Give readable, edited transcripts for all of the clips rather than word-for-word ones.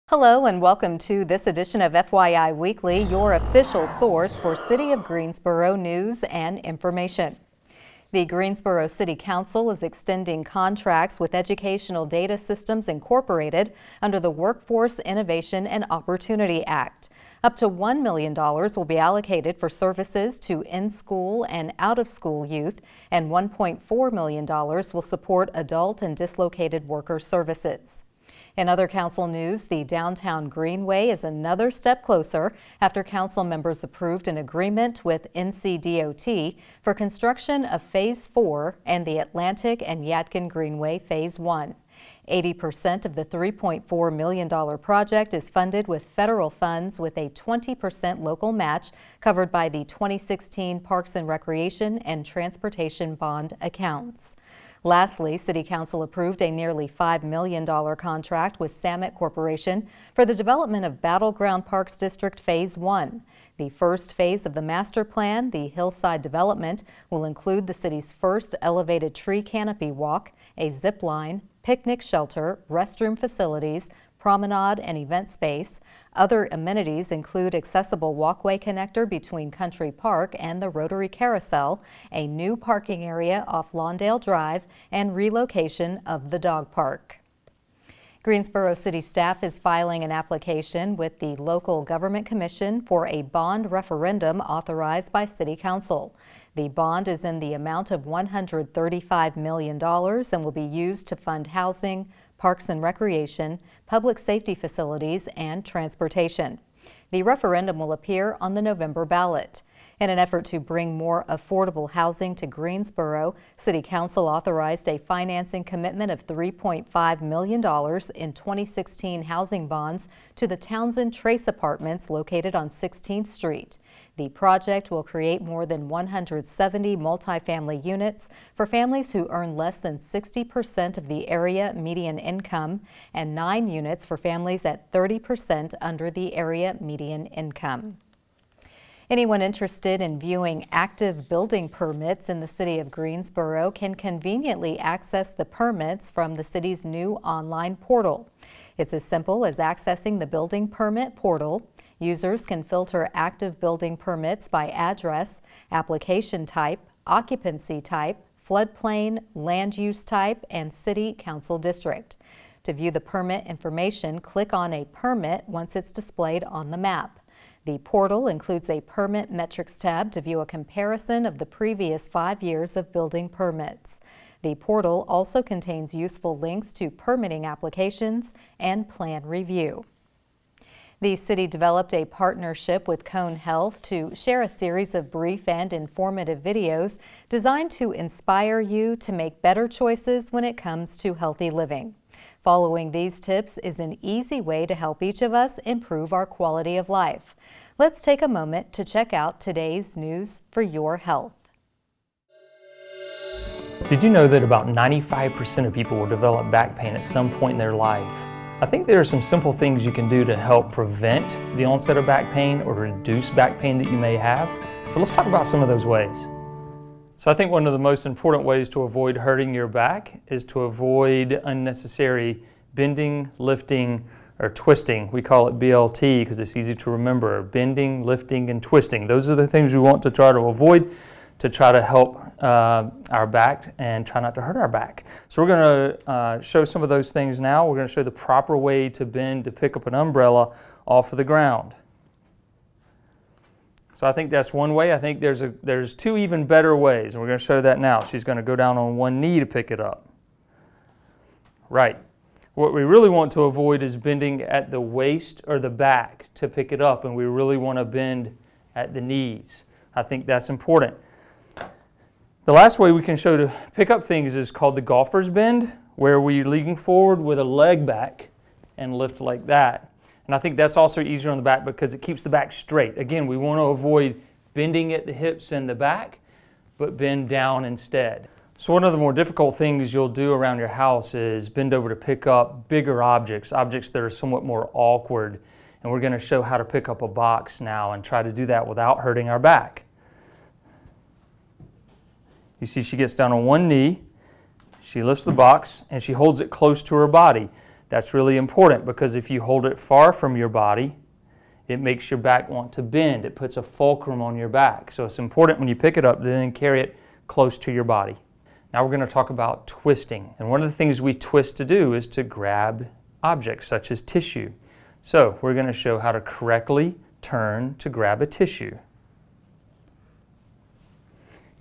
Hello and welcome to this edition of FYI Weekly, your official source for City of Greensboro news and information. The Greensboro City Council is extending contracts with Educational Data Systems Incorporated under the Workforce Innovation and Opportunity Act. Up to $1 million will be allocated for services to in-school and out-of-school youth, and $1.4 million will support adult and dislocated worker services. In other council news, the downtown Greenway is another step closer after council members approved an agreement with NCDOT for construction of Phase 4 and the Atlantic and Yadkin Greenway Phase 1. 80% of the $3.4 million project is funded with federal funds with a 20% local match covered by the 2016 Parks and Recreation and Transportation Bond accounts. Lastly, City Council approved a nearly $5 million contract with Samet Corporation for the development of Battleground Parks District Phase 1. The first phase of the master plan, the hillside development, will include the city's first elevated tree canopy walk, a zip line, picnic shelter, restroom facilities, promenade and event space. Other amenities include accessible walkway connector between Country Park and the Rotary Carousel, a new parking area off Lawndale Drive, and relocation of the dog park. Greensboro City staff is filing an application with the Local Government Commission for a bond referendum authorized by City Council. The bond is in the amount of $135 million and will be used to fund housing, parks and recreation, public safety facilities, and transportation. The referendum will appear on the November ballot. In an effort to bring more affordable housing to Greensboro, City Council authorized a financing commitment of $3.5 million in 2016 housing bonds to the Townsend Trace Apartments located on 16th Street. The project will create more than 170 multifamily units for families who earn less than 60% of the area median income and 9 units for families at 30% under the area median income. Anyone interested in viewing active building permits in the city of Greensboro can conveniently access the permits from the city's new online portal. It's as simple as accessing the building permit portal. Users can filter active building permits by address, application type, occupancy type, floodplain, land use type, and city council district. To view the permit information, click on a permit once it's displayed on the map. The portal includes a permit metrics tab to view a comparison of the previous 5 years of building permits. The portal also contains useful links to permitting applications and plan review. The city developed a partnership with Cone Health to share a series of brief and informative videos designed to inspire you to make better choices when it comes to healthy living. Following these tips is an easy way to help each of us improve our quality of life. Let's take a moment to check out today's news for your health. Did you know that about 95% of people will develop back pain at some point in their life? I think there are some simple things you can do to help prevent the onset of back pain or reduce back pain that you may have. So let's talk about some of those ways. So I think one of the most important ways to avoid hurting your back is to avoid unnecessary bending, lifting, or twisting. We call it BLT because it's easy to remember. Bending, lifting, and twisting. Those are the things we want to try to avoid to try to help our back and try not to hurt our back. So we're going to show some of those things now. We're going to show the proper way to bend to pick up an umbrella off of the ground. So I think that's one way. I think there's two even better ways, and we're going to show that now. She's going to go down on one knee to pick it up. Right. What we really want to avoid is bending at the waist or the back to pick it up, and we really want to bend at the knees. I think that's important. The last way we can show to pick up things is called the golfer's bend, where we're leaning forward with a leg back and lift like that. And I think that's also easier on the back because it keeps the back straight. Again, we want to avoid bending at the hips and the back, but bend down instead. So one of the more difficult things you'll do around your house is bend over to pick up bigger objects that are somewhat more awkward. And we're going to show how to pick up a box now and try to do that without hurting our back. You see she gets down on one knee, she lifts the box, and she holds it close to her body. That's really important because if you hold it far from your body, it makes your back want to bend. It puts a fulcrum on your back. So it's important when you pick it up, then carry it close to your body. Now we're going to talk about twisting. And one of the things we twist to do is to grab objects such as tissue. So we're going to show how to correctly turn to grab a tissue.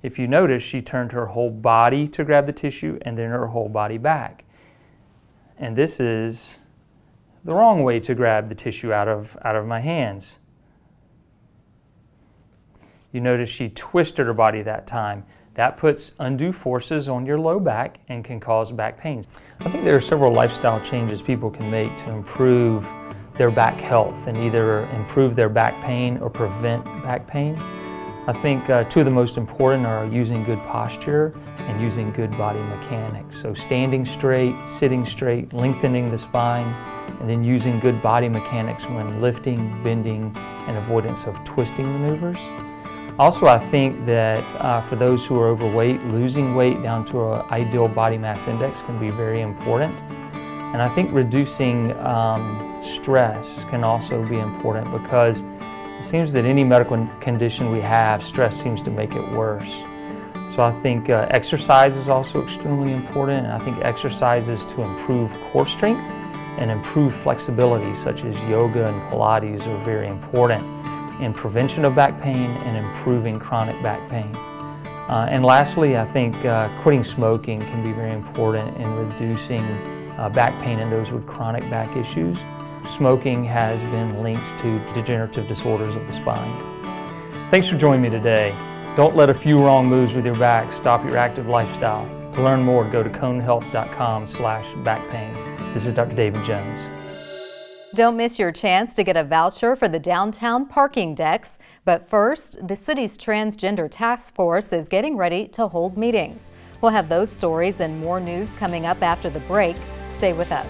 If you notice, she turned her whole body to grab the tissue and then her whole body back. And this is the wrong way to grab the tissue out of my hands. You notice she twisted her body that time. That puts undue forces on your low back and can cause back pains. I think there are several lifestyle changes people can make to improve their back health and either improve their back pain or prevent back pain. I think two of the most important are using good posture and using good body mechanics. So standing straight, sitting straight, lengthening the spine, and then using good body mechanics when lifting, bending, and avoidance of twisting maneuvers. Also, I think that for those who are overweight, losing weight down to an ideal body mass index can be very important. And I think reducing stress can also be important because it seems that any medical condition we have, stress seems to make it worse. So I think exercise is also extremely important, and I think exercises to improve core strength and improve flexibility, such as yoga and Pilates, are very important in prevention of back pain and improving chronic back pain. And lastly, I think quitting smoking can be very important in reducing back pain in those with chronic back issues. Smoking has been linked to degenerative disorders of the spine. Thanks for joining me today. Don't let a few wrong moves with your back stop your active lifestyle. To learn more, go to conehealth.com/backpain. This is Dr. David Jones. Don't miss your chance to get a voucher for the downtown parking decks. But first, the city's Transgender Task Force is getting ready to hold meetings. We'll have those stories and more news coming up after the break. Stay with us.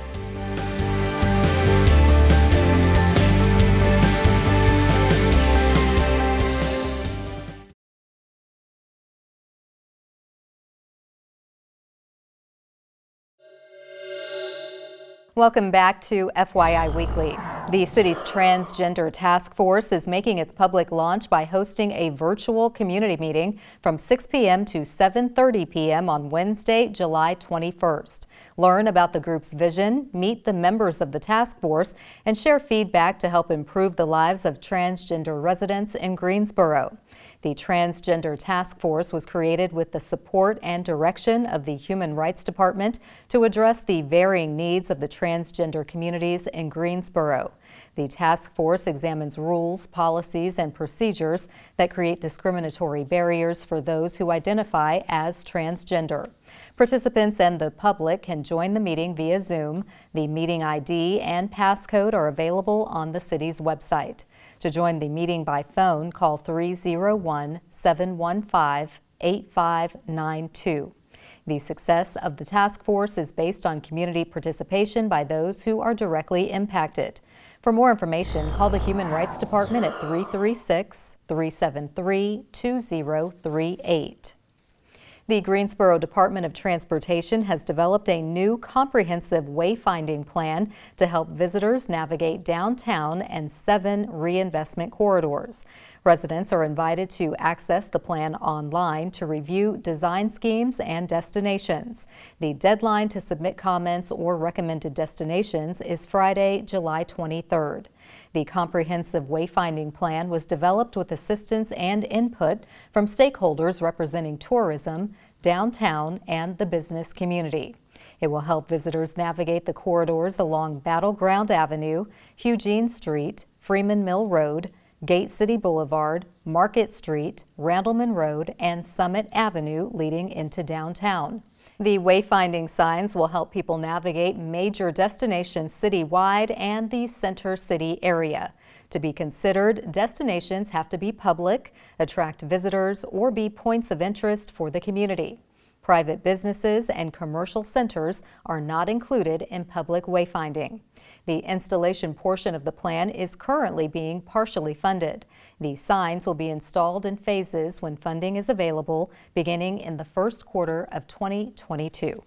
Welcome back to FYI Weekly. The city's Transgender Task Force is making its public launch by hosting a virtual community meeting from 6 p.m. to 7:30 p.m. on Wednesday, July 21st. Learn about the group's vision, meet the members of the task force, and share feedback to help improve the lives of transgender residents in Greensboro. The Transgender Task Force was created with the support and direction of the Human Rights Department to address the varying needs of the transgender communities in Greensboro. The task force examines rules, policies, and procedures that create discriminatory barriers for those who identify as transgender. Participants and the public can join the meeting via Zoom. The meeting ID and passcode are available on the city's website. To join the meeting by phone, call 301-715-8592. The success of the task force is based on community participation by those who are directly impacted. For more information, call the Human Rights Department at 336-373-2038. The Greensboro Department of Transportation has developed a new comprehensive wayfinding plan to help visitors navigate downtown and 7 reinvestment corridors. Residents are invited to access the plan online to review design schemes and destinations. The deadline to submit comments or recommended destinations is Friday, July 23rd. The comprehensive wayfinding plan was developed with assistance and input from stakeholders representing tourism, downtown, and the business community. It will help visitors navigate the corridors along Battleground Avenue, Eugene Street, Freeman Mill Road, Gate City Boulevard, Market Street, Randleman Road, and Summit Avenue leading into downtown. The wayfinding signs will help people navigate major destinations citywide and the center city area. To be considered, destinations have to be public, attract visitors, or be points of interest for the community. Private businesses and commercial centers are not included in public wayfinding. The installation portion of the plan is currently being partially funded. These signs will be installed in phases when funding is available, beginning in the first quarter of 2022.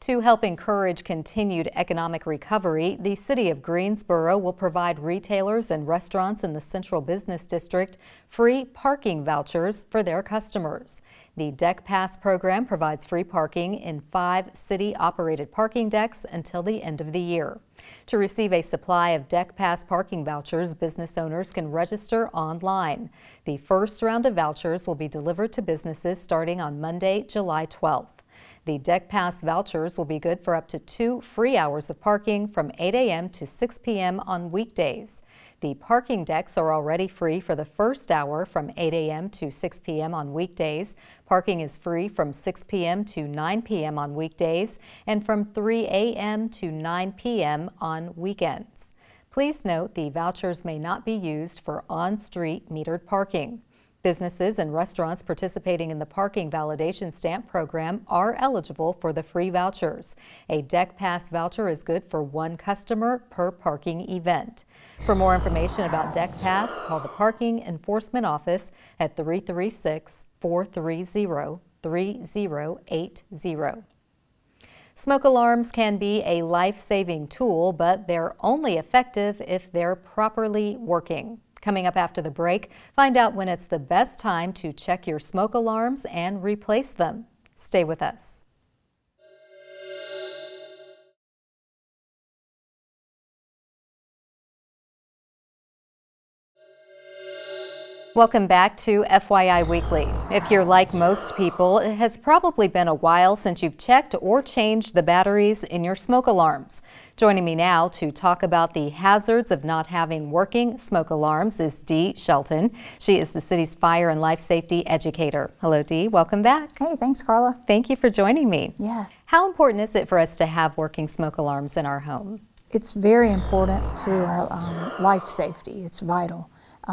To help encourage continued economic recovery, the City of Greensboro will provide retailers and restaurants in the Central Business District free parking vouchers for their customers. The Deck Pass program provides free parking in 5 city-operated parking decks until the end of the year. To receive a supply of Deck Pass parking vouchers, business owners can register online. The first round of vouchers will be delivered to businesses starting on Monday, July 12th. The Deck Pass vouchers will be good for up to 2 free hours of parking from 8 a.m. to 6 p.m. on weekdays. The parking decks are already free for the first hour from 8 a.m. to 6 p.m. on weekdays. Parking is free from 6 p.m. to 9 p.m. on weekdays and from 3 a.m. to 9 p.m. on weekends. Please note the vouchers may not be used for on-street metered parking. Businesses and restaurants participating in the parking validation stamp program are eligible for the free vouchers. A Deck Pass voucher is good for 1 customer per parking event. For more information about Deck Pass, call the Parking Enforcement Office at 336-430-3080. Smoke alarms can be a life-saving tool, but they're only effective if they're properly working. Coming up after the break, find out when it's the best time to check your smoke alarms and replace them. Stay with us. Welcome back to FYI Weekly. If you're like most people, it has probably been a while since you've checked or changed the batteries in your smoke alarms. Joining me now to talk about the hazards of not having working smoke alarms is Dee Shelton. She is the city's fire and life safety educator. Hello, Dee. Welcome back. Hey, thanks, Carla. Thank you for joining me. Yeah. How important is it for us to have working smoke alarms in our home? It's very important to our life safety. It's vital,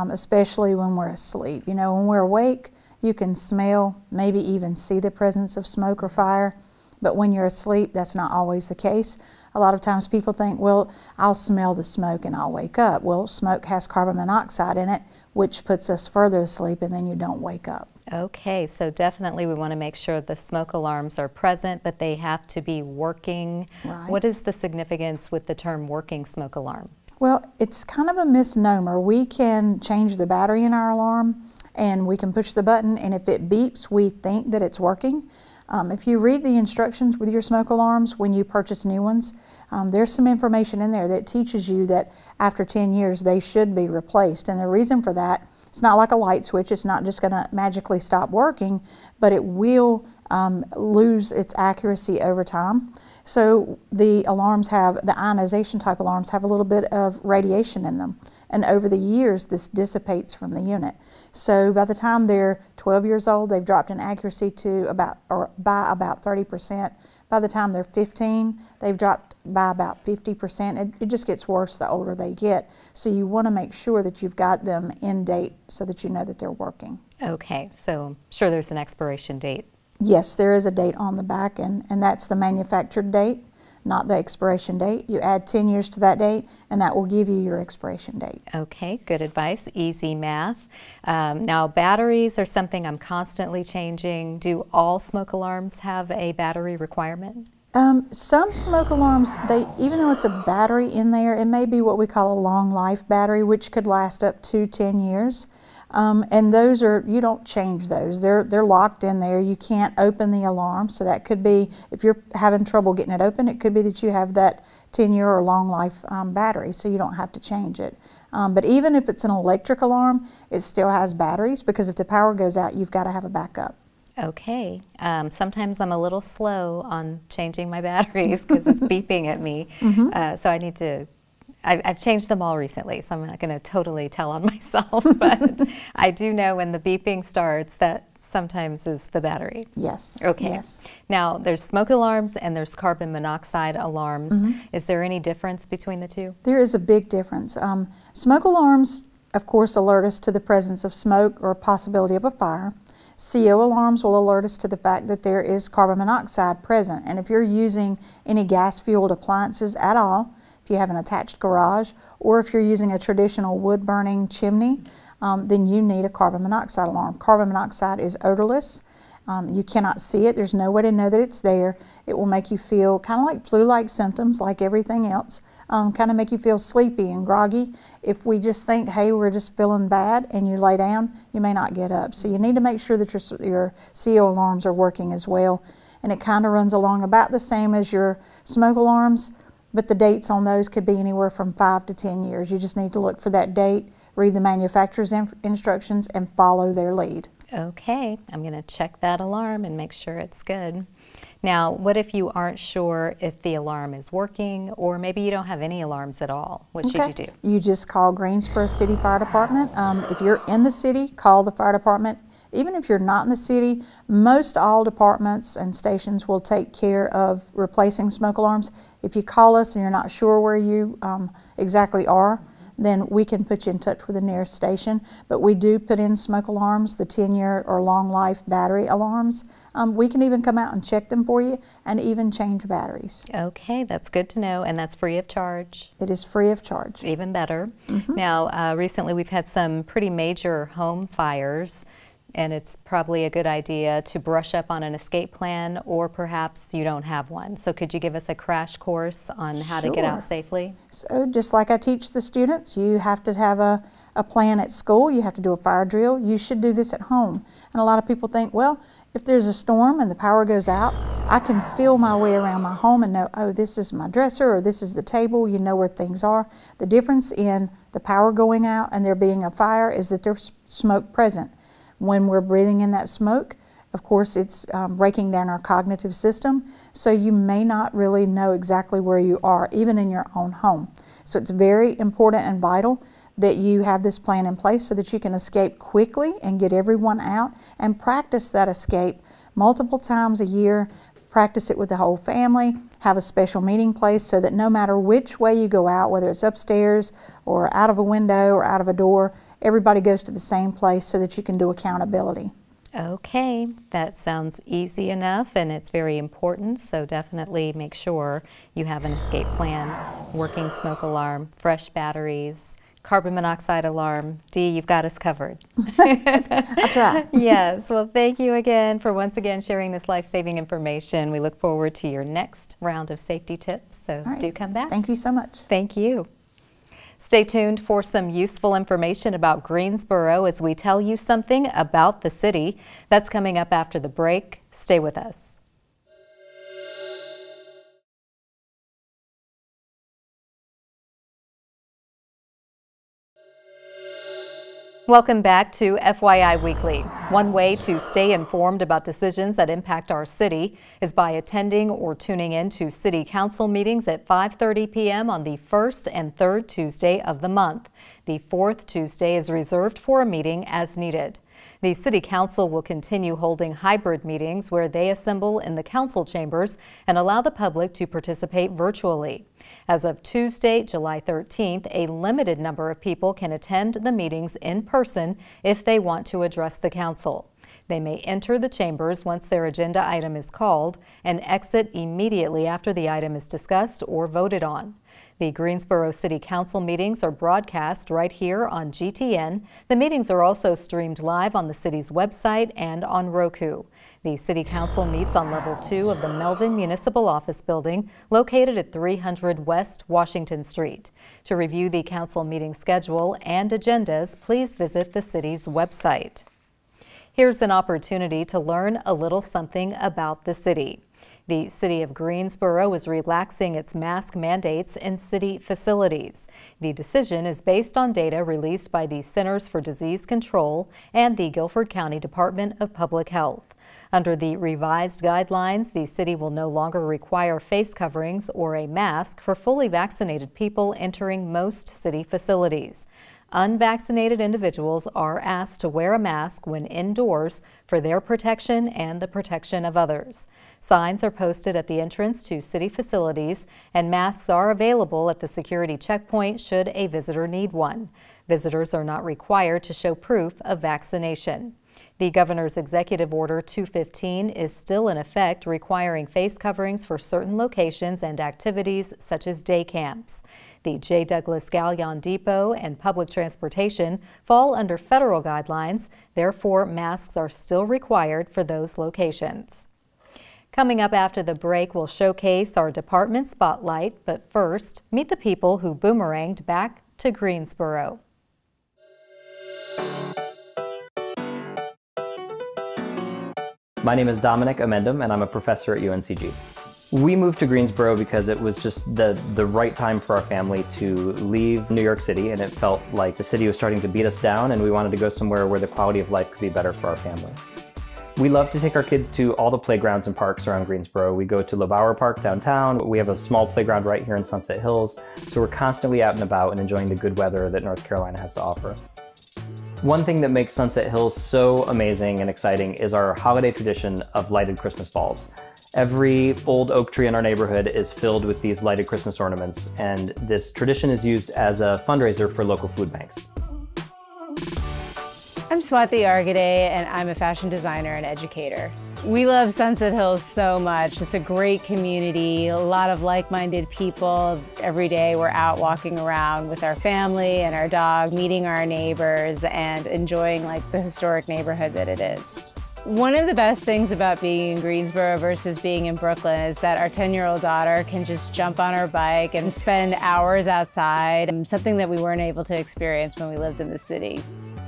especially when we're asleep. You know, when we're awake, you can smell, maybe even see the presence of smoke or fire, but when you're asleep, that's not always the case. A lot of times people think, well, I'll smell the smoke and I'll wake up. Well, smoke has carbon monoxide in it, which puts us further asleep, and then you don't wake up. Okay, so definitely we want to make sure the smoke alarms are present, but they have to be working. Right. What is the significance with the term working smoke alarm? Well, it's kind of a misnomer. We can change the battery in our alarm, and we can push the button, and if it beeps, we think that it's working. If you read the instructions with your smoke alarms when you purchase new ones, there's some information in there that teaches you that after 10 years they should be replaced. And the reason for that, it's not like a light switch. It's not just going to magically stop working, but it will lose its accuracy over time. So the alarms have, the ionization type alarms have a little bit of radiation in them. And over the years, this dissipates from the unit. So by the time they're 12 years old, they've dropped in accuracy to by about 30%. By the time they're 15, they've dropped by about 50%. It just gets worse the older they get. So you want to make sure that you've got them in date so that you know that they're working. Okay, so I'm sure there's an expiration date. Yes, there is a date on the back, and that's the manufactured date, not the expiration date. You add 10 years to that date, and that will give you your expiration date. Okay, good advice, easy math. Now, batteries are something I'm constantly changing. Do all smoke alarms have a battery requirement? Some smoke alarms, even though it's a battery in there, it may be what we call a long life battery, which could last up to 10 years. And those are, you don't change those. They're locked in there. You can't open the alarm. So that could be, if you're having trouble getting it open, it could be that you have that 10-year or long life battery, so you don't have to change it. But even if it's an electric alarm, it still has batteries, because if the power goes out, you've got to have a backup. Okay. Sometimes I'm a little slow on changing my batteries because it's beeping at me. So I need to, I've changed them all recently, so I'm not going to totally tell on myself, but I do know when the beeping starts that sometimes is the battery. Yes. Okay. Yes. Now, there's smoke alarms and there's carbon monoxide alarms. Is there any difference between the two? There is a big difference. Smoke alarms, of course, alert us to the presence of smoke or possibility of a fire. CO alarms will alert us to the fact that there is carbon monoxide present. And if you're using any gas-fueled appliances at all, if you have an attached garage, or if you're using a traditional wood-burning chimney, then you need a carbon monoxide alarm. Carbon monoxide is odorless, You cannot see it. There's no way to know that it's there. It will make you feel kind of like flu-like symptoms, like everything else. Kind of make you feel sleepy and groggy. If we just think, hey, we're just feeling bad, and you lay down, you may not get up. So you need to make sure that your CO alarms are working as well. And it kind of runs along about the same as your smoke alarms, but the dates on those could be anywhere from 5 to 10 years. You just need to look for that date, read the manufacturer's instructions, and follow their lead. Okay, I'm going to check that alarm and make sure it's good. Now, what if you aren't sure if the alarm is working, or maybe you don't have any alarms at all? What should you do? You just call Greensboro City Fire Department. If you're in the city, call the fire department. Even if you're not in the city, most all departments and stations will take care of replacing smoke alarms. If you call us and you're not sure where you exactly are, then we can put you in touch with the nearest station. But we do put in smoke alarms, the 10-year or long life battery alarms. We can even come out and check them for you and even change batteries. Okay, that's good to know, and that's free of charge. It is free of charge. Even better. Now, recently we've had some pretty major home fires, and it's probably a good idea to brush up on an escape plan, or perhaps you don't have one. So could you give us a crash course on how to get out safely? So just like I teach the students, you have to have a plan at school. You have to do a fire drill. You should do this at home. And a lot of people think, well, if there's a storm and the power goes out, I can feel my way around my home and know, oh, this is my dresser or this is the table. You know where things are. The difference in the power going out and there being a fire is that there's smoke present. When we're breathing in that smoke, of course, it's breaking down our cognitive system, so you may not really know exactly where you are, even in your own home. So it's very important and vital that you have this plan in place so that you can escape quickly and get everyone out and practice that escape multiple times a year. Practice it with the whole family, have a special meeting place so that no matter which way you go out, whether it's upstairs or out of a window or out of a door, everybody goes to the same place so that you can do accountability. Okay, that sounds easy enough, and it's very important, so definitely make sure you have an escape plan, working smoke alarm, fresh batteries, carbon monoxide alarm. Dee, you've got us covered. That's right. Yes, well, thank you again for once again sharing this life-saving information. We look forward to your next round of safety tips, so do come back. Thank you so much. Thank you. Stay tuned for some useful information about Greensboro as we tell you something about the city. That's coming up after the break. Stay with us. Welcome back to FYI Weekly. One way to stay informed about decisions that impact our city is by attending or tuning in to City Council meetings at 5:30 p.m. on the first and third Tuesday of the month. The fourth Tuesday is reserved for a meeting as needed. The City Council will continue holding hybrid meetings where they assemble in the council chambers and allow the public to participate virtually. As of Tuesday, July 13th, a limited number of people can attend the meetings in person if they want to address the council. They may enter the chambers once their agenda item is called and exit immediately after the item is discussed or voted on. The Greensboro City Council meetings are broadcast right here on GTN. The meetings are also streamed live on the city's website and on Roku. The City Council meets on level 2 of the Melvin Municipal Office Building located at 300 West Washington Street. To review the council meeting schedule and agendas, please visit the city's website. Here's an opportunity to learn a little something about the city. The City of Greensboro is relaxing its mask mandates in city facilities. The decision is based on data released by the Centers for Disease Control and the Guilford County Department of Public Health. Under the revised guidelines, the city will no longer require face coverings or a mask for fully vaccinated people entering most city facilities. Unvaccinated individuals are asked to wear a mask when indoors for their protection and the protection of others. Signs are posted at the entrance to city facilities, and masks are available at the security checkpoint should a visitor need one. Visitors are not required to show proof of vaccination. The Governor's Executive Order 215 is still in effect, requiring face coverings for certain locations and activities such as day camps. The J. Douglas Gallion Depot and public transportation fall under federal guidelines. Therefore, masks are still required for those locations. Coming up after the break, we'll showcase our department spotlight, but first, meet the people who boomeranged back to Greensboro. My name is Dominic Amendum, and I'm a professor at UNCG. We moved to Greensboro because it was just the right time for our family to leave New York City, and it felt like the city was starting to beat us down, and we wanted to go somewhere where the quality of life could be better for our family. We love to take our kids to all the playgrounds and parks around Greensboro. We go to LeBauer Park downtown. We have a small playground right here in Sunset Hills, so we're constantly out and about and enjoying the good weather that North Carolina has to offer. One thing that makes Sunset Hills so amazing and exciting is our holiday tradition of lighted Christmas balls. Every old oak tree in our neighborhood is filled with these lighted Christmas ornaments, and this tradition is used as a fundraiser for local food banks. I'm Swati Argade, and I'm a fashion designer and educator. We love Sunset Hills so much. It's a great community, a lot of like-minded people. Every day we're out walking around with our family and our dog, meeting our neighbors and enjoying the historic neighborhood that it is. One of the best things about being in Greensboro versus being in Brooklyn is that our 10-year-old daughter can just jump on her bike and spend hours outside, something that we weren't able to experience when we lived in the city.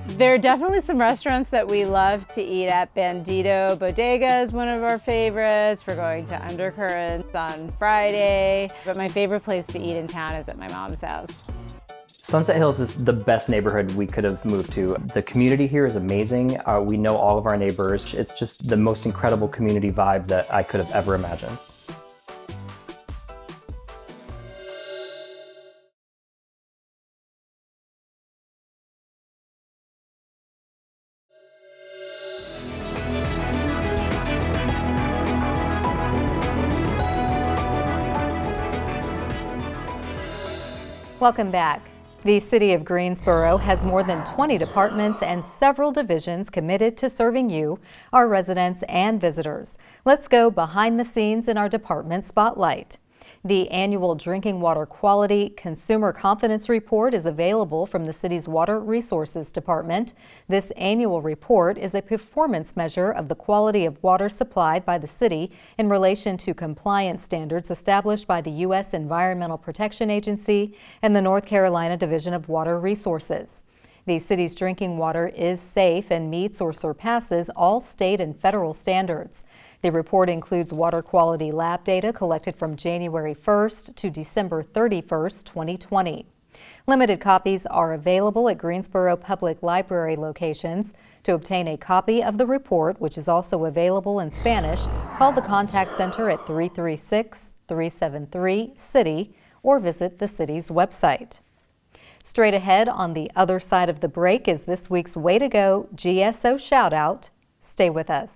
There are definitely some restaurants that we love to eat at. Bandito Bodega is one of our favorites. We're going to Undercurrents on Friday. But my favorite place to eat in town is at my mom's house. Sunset Hills is the best neighborhood we could have moved to. The community here is amazing. We know all of our neighbors. It's just the most incredible community vibe that I could have ever imagined. Welcome back. The City of Greensboro has more than 20 departments and several divisions committed to serving you, our residents and visitors. Let's go behind the scenes in our department spotlight. The annual Drinking Water Quality Consumer Confidence Report is available from the city's Water Resources Department. This annual report is a performance measure of the quality of water supplied by the city in relation to compliance standards established by the U.S. Environmental Protection Agency and the North Carolina Division of Water Resources. The city's drinking water is safe and meets or surpasses all state and federal standards. The report includes water quality lab data collected from January 1st to December 31st, 2020. Limited copies are available at Greensboro Public Library locations. To obtain a copy of the report, which is also available in Spanish, call the contact center at 336-373-CITY or visit the city's website. Straight ahead on the other side of the break is this week's Way to Go GSO shout out. Stay with us.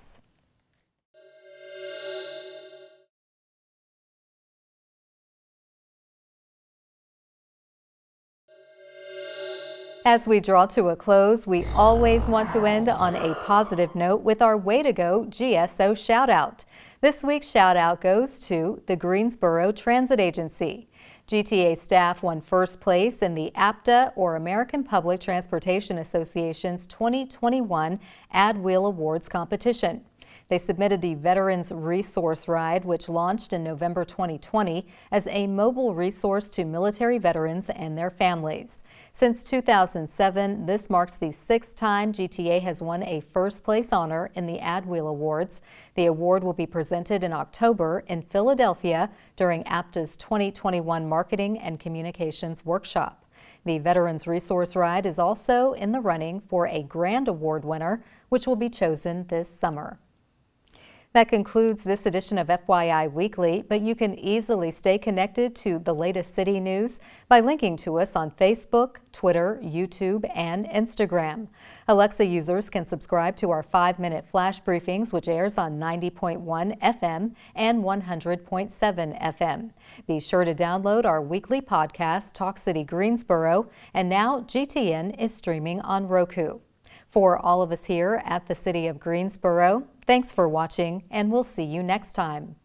As we draw to a close, we always want to end on a positive note with our Way to Go GSO shout out. This week's shout out goes to the Greensboro Transit Agency. GTA staff won first place in the APTA, or American Public Transportation Association's 2021 Ad Wheel Awards competition. They submitted the Veterans Resource Ride, which launched in November 2020 as a mobile resource to military veterans and their families. Since 2007, this marks the 6th time GTA has won a first-place honor in the Ad Wheel Awards. The award will be presented in October in Philadelphia during APTA's 2021 Marketing and Communications Workshop. The Veterans Resource Ride is also in the running for a Grand Award winner, which will be chosen this summer. That concludes this edition of FYI Weekly, but you can easily stay connected to the latest city news by linking to us on Facebook, Twitter, YouTube, and Instagram. Alexa users can subscribe to our 5-minute flash briefings, which airs on 90.1 FM and 100.7 FM. Be sure to download our weekly podcast, Talk City Greensboro, and now GTN is streaming on Roku. For all of us here at the City of Greensboro, thanks for watching, and we'll see you next time.